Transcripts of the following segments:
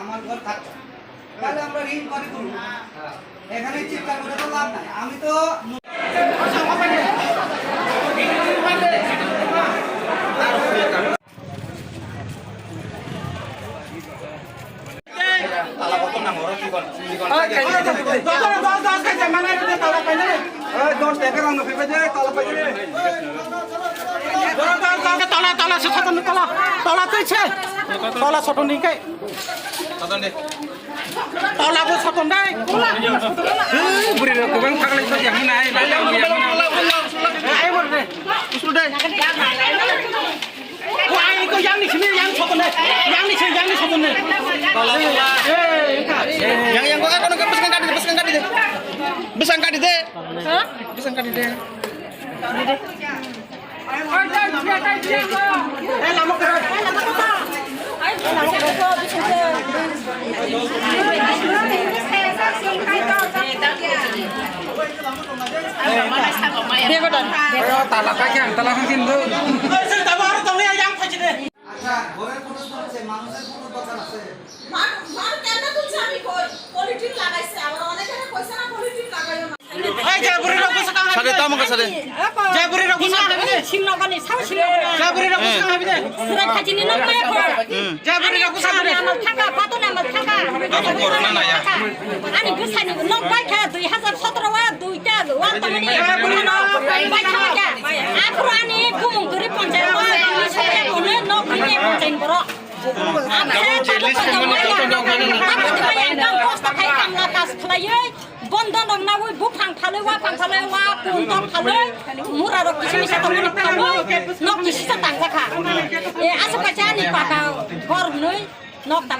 আমার ঘর থাকবে, তাহলে আমরা ঋণ করে করব। এখানে চিৎকার করে তো লাভ নাই। আমি তো tolak satu nih kayak tolak bu satu nih beri aku bang tak lagi yang mana ayo beri sudah wah ini kau yang di sini yang satu nih yang di sini satu nih yang kau kan pesan kadi deh lama kerja ঘরের photo তুলছে, মানুষের photo দরকার আছে। Sade tamu ke sade. Jaburi ragu sana habis deh. Sinogani, sawo sinogani. Jaburi ragu sana habis deh. Surat haji ni nak maya kor. Jaburi ragu sana deh. Amal thaka, patun amal thaka. Kamu corona na ya. Ani busani nok baik ha 2017 wa duita wa tamani. Baik ha ja. Apro ani gumung guri panjang wa ni saya kone nok ni panjang bro. Bondon na woi bupang thaloi wa pang thaloi wa puntok thaloi mura ro kisi misa to muni thaloi nok kisi sa tang kha e asa ka jani pa ka gor noi nok ta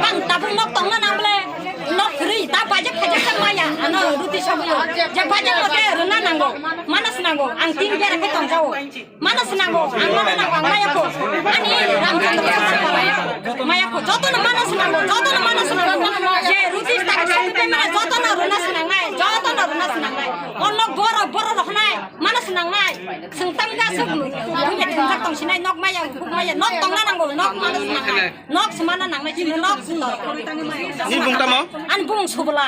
bang ta bung nok tong na namle nok ri ta bajak khaja sa maya ana ruti sabuyo je bajak lote runa nango manas nango ang tin bera ke tong jawo manas nango ang mana nango ang maya ko ani ramchandra maya ko joto na manas nango je ruti ta sakte mana joto na runa sanangai ono boro rohnai manas nangai sengtam ga sub buye thangka tong sinai nok maya nok tong na nango nok manas nangai nok semana nangai ji nok sunor Ini bung tamu? an bung subla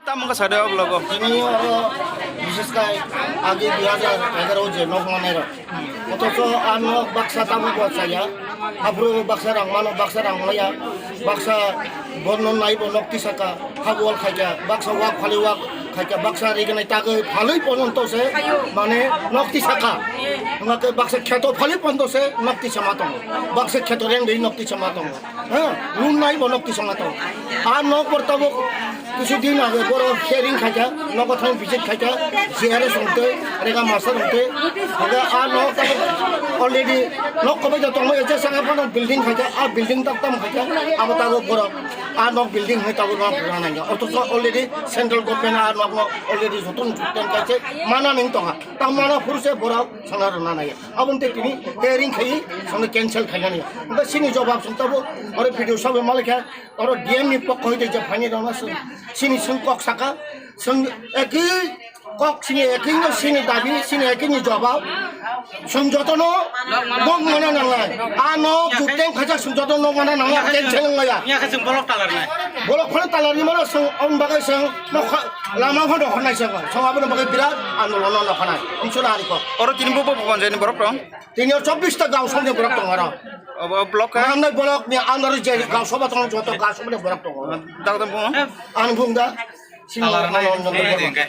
Tamu ke sade apa logo? ini বিশেষ করে আগে 2011 যে knock মানের অথচ আনো বাক্সা তাবু বাচ্চায়া হাবরু বাক্সা রাং মানো বাক্সা রাং মায়া বাক্সা বর্ণন নাইব নক্তি সাকা হাবুয়াল খাইয়া বাক্সা ওয়াক ফালি ওয়াক খাইয়া বাক্সা রেগনাই তাকে ভালোই পর্যন্তছে মানে নক্তি সাকা তোমাকে বাক্সা খ্যাত ফালি পর্যন্তছে নক্তি সামাতং বাক্সা খ্যাত রেং দেই নক্তি সামাতং হ্যাঁ নুন নাইব নক্তি সামাতং আর নক পড়তাব কিছুদিন আগে বড় শেয়ারিং খাইয়া নগথাং ভিজিট খাইয়া জিয়ারে সংতে রেগা মাস্টার সংতে আগে আর নক অলরেডি নক কবে যত মই এসে সঙ্গে পড় বিল্ডিং খাইয়া আর বিল্ডিং তাম খাইয়া আবার তাগো বড় আর নক বিল্ডিং হই তাগো নক পুরানা গা অথচ অলরেডি সেন্ট্রাল গভর্নমেন্ট আর নক অলরেডি যতন টেন কাছে মানা নিং তহা তা মানা ফুরসে বড় সঙ্গার না নাই আবনতে তিনি হেয়ারিং খাই সঙ্গে ক্যান্সেল খাইয়া নি সিনি জবাব শুনতাবো আরে ভিডিও সবে মালিকা আর ডিএম নি পক্ষ হইতে যে ফাইনি রনাস সিনি সংকক সাকা সং একই কক সিনি একই সিনি দাবি সিনি একই জবাব সংযতন নক মানা নাংলাই আনো জুটেং খাজা সংযতন নক মানা Nangla cancel Nangla Ini kasih bolok talar nih. bolok phane talari mano song on bagai song lama phono khonai song song bagai birat andolon na khonai insula ari ko Orang kini bobo panjang ini borok dong. 324 ta gaw songe borak tong ara Blok kan? namna bolok ni andar je gaw soba tong joto gaw soba borak tong Tak tahu. an bungda Talar nih.